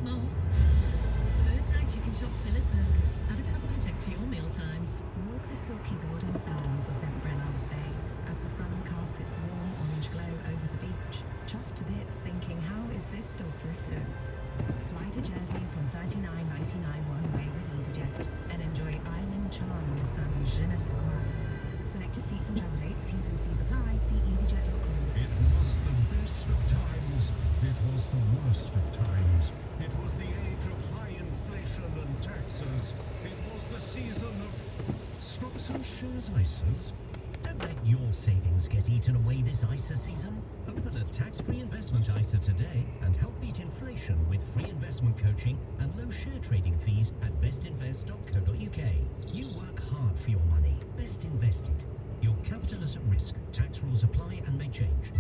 bit more. Birdside Chicken Shop Fillet Burgers. Add a bit of magic to your meal times. Walk the silky golden sands of St. Brelade's Bay as the sun casts its warm orange glow over the beach, chuffed to bits thinking, how is this still Britain? Fly to Jersey from $39.99 one way with EasyJet and enjoy island charm with some je ne sais quoi. Selected seats and travel dates, T's and C's apply, see easyjet.com. It was the best of times. It was the worst of times. It was the age of high inflation and taxes. It was the season of stocks and shares ISAs. Don't let your savings get eaten away this ISA season. Open a tax-free investment ISA today and help beat inflation with free investment coaching and low share trading fees at bestinvest.co.uk. You work hard for your money. Best invested. Your capital is at risk. Tax rules apply and may change.